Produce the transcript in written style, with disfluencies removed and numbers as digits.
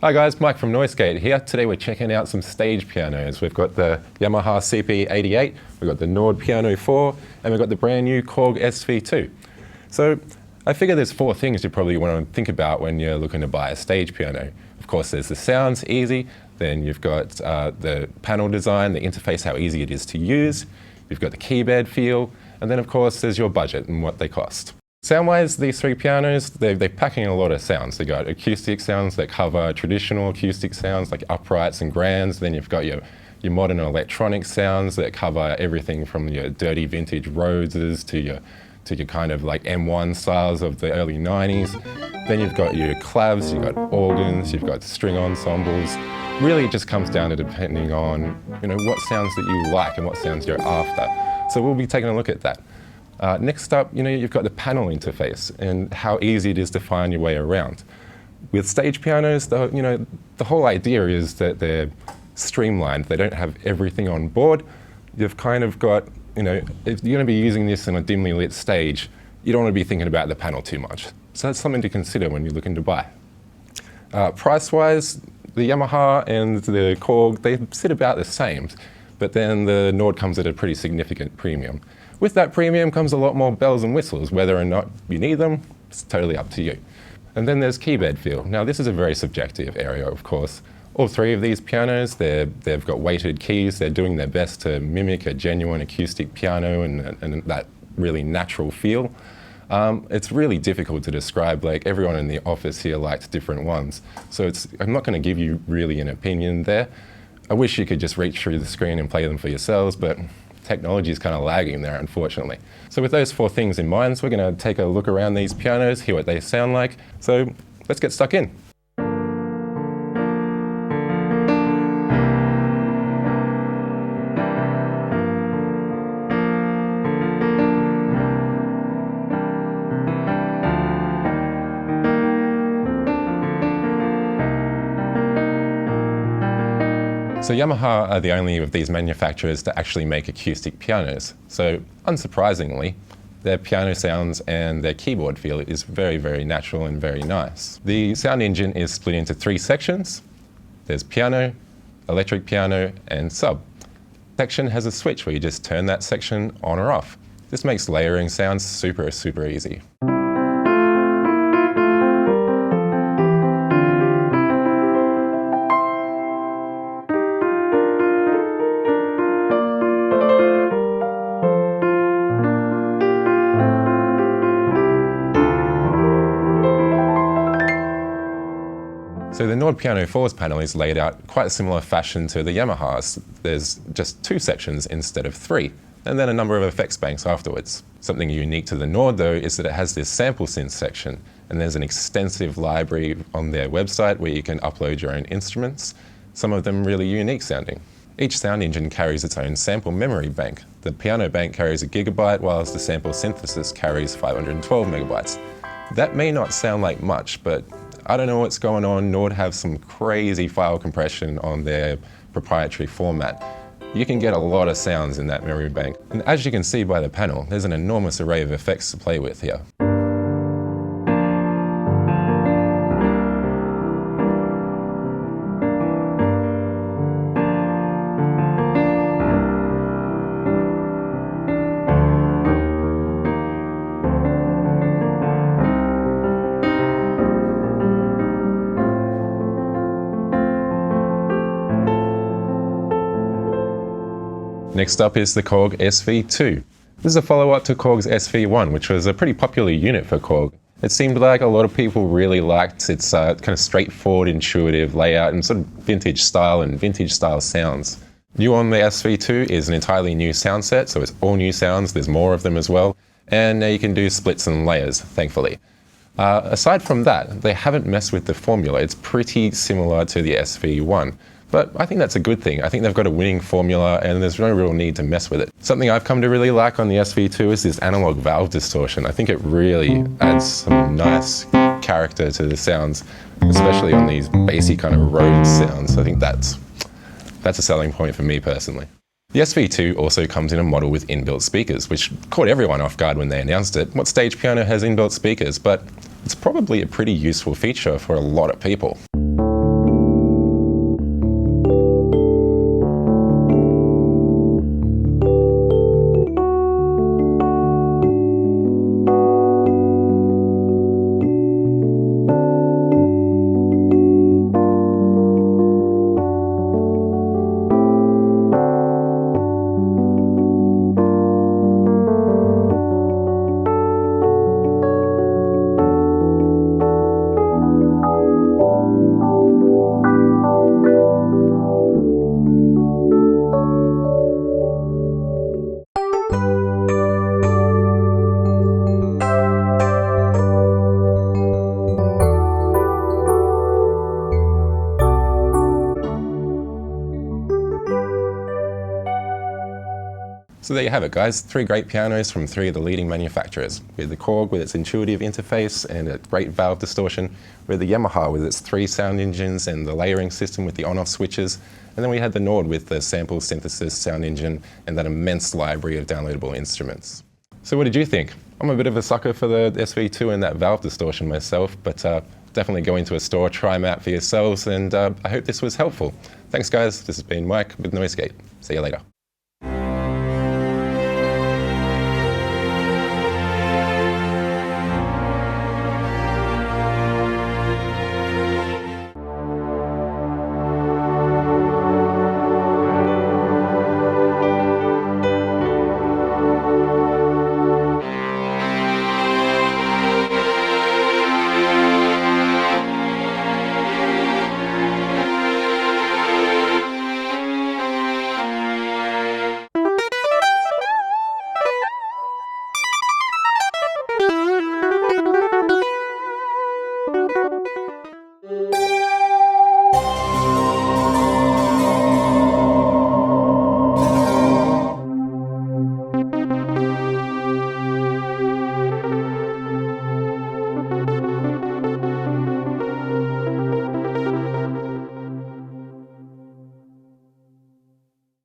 Hi guys, Mike from Noisegate here. Today we're checking out some stage pianos. We've got the Yamaha CP-88, we've got the Nord Piano 4, and we've got the brand new Korg SV-2. So I figure there's four things you probably want to think about when you're looking to buy a stage piano. Of course, there's the sounds, easy. Then you've got the panel design, the interface, how easy it is to use. You've got the keyboard feel. And then of course, there's your budget and what they cost. Sound-wise, these three pianos, they're packing a lot of sounds. They've got acoustic sounds that cover traditional acoustic sounds like uprights and grands. Then you've got your modern electronic sounds that cover everything from your dirty vintage Rhodeses to your kind of like M1 styles of the early 90s. Then you've got your clavs, you've got organs, you've got string ensembles. Really it just comes down to depending on what sounds that you like and what sounds you're after. So we'll be taking a look at that. Next up, you've got the panel interface and how easy it is to find your way around. With stage pianos, the whole idea is that they're streamlined. They don't have everything on board. You've kind of got, if you're going to be using this in a dimly lit stage, you don't want to be thinking about the panel too much. So that's something to consider when you're looking to buy. Price-wise, the Yamaha and the Korg, they sit about the same, but then the Nord comes at a pretty significant premium. With that premium comes a lot more bells and whistles. Whether or not you need them, it's totally up to you. And then there's keyboard feel. Now this is a very subjective area, of course. All three of these pianos, they've got weighted keys. They're doing their best to mimic a genuine acoustic piano and that really natural feel. It's really difficult to describe. Like everyone in the office here likes different ones. So I'm not going to give you really an opinion there. I wish you could just reach through the screen and play them for yourselves, but technology is kind of lagging there, unfortunately. So with those four things in mind, we're going to take a look around these pianos, hear what they sound like. So let's get stuck in. So Yamaha are the only of these manufacturers to actually make acoustic pianos. So unsurprisingly, their piano sounds and their keyboard feel is very, very natural and very nice. The sound engine is split into three sections. There's piano, electric piano, and sub. Section has a switch where you just turn that section on or off. This makes layering sounds super, super easy. So the Nord Piano 4's panel is laid out quite a similar fashion to the Yamaha's. There's just two sections instead of three, and then a number of effects banks afterwards. Something unique to the Nord though is that it has this sample synth section, and there's an extensive library on their website where you can upload your own instruments, some of them really unique sounding. Each sound engine carries its own sample memory bank. The piano bank carries 1 GB, whilst the sample synthesis carries 512 megabytes. That may not sound like much, but I don't know what's going on. Nord have some crazy file compression on their proprietary format. You can get a lot of sounds in that memory bank. And as you can see by the panel, there's an enormous array of effects to play with here. Next up is the Korg SV-2. This is a follow-up to Korg's SV-1, which was a pretty popular unit for Korg. It seemed like a lot of people really liked its kind of straightforward, intuitive layout and sort of vintage style and vintage style sounds. New on the SV-2 is an entirely new sound set, so it's all new sounds, there's more of them as well, and you can do splits and layers, thankfully. Aside from that, they haven't messed with the formula. It's pretty similar to the SV-1. But I think that's a good thing. I think they've got a winning formula and there's no real need to mess with it. Something I've come to really like on the SV-2 is this analog valve distortion. I think it really adds some nice character to the sounds, especially on these bassy kind of Rhodes sounds. I think that's a selling point for me personally. The SV-2 also comes in a model with inbuilt speakers, which caught everyone off guard when they announced it. What stage piano has inbuilt speakers? But it's probably a pretty useful feature for a lot of people. So there you have it, guys. 3 great pianos from 3 of the leading manufacturers. We had the Korg with its intuitive interface and a great valve distortion. We had the Yamaha with its 3 sound engines and the layering system with the on-off switches. And then we had the Nord with the sample synthesis sound engine and that immense library of downloadable instruments. So what did you think? I'm a bit of a sucker for the SV2 and that valve distortion myself, but definitely go into a store, try them out for yourselves, and I hope this was helpful. Thanks, guys. This has been Mike with NoiseGate. See you later.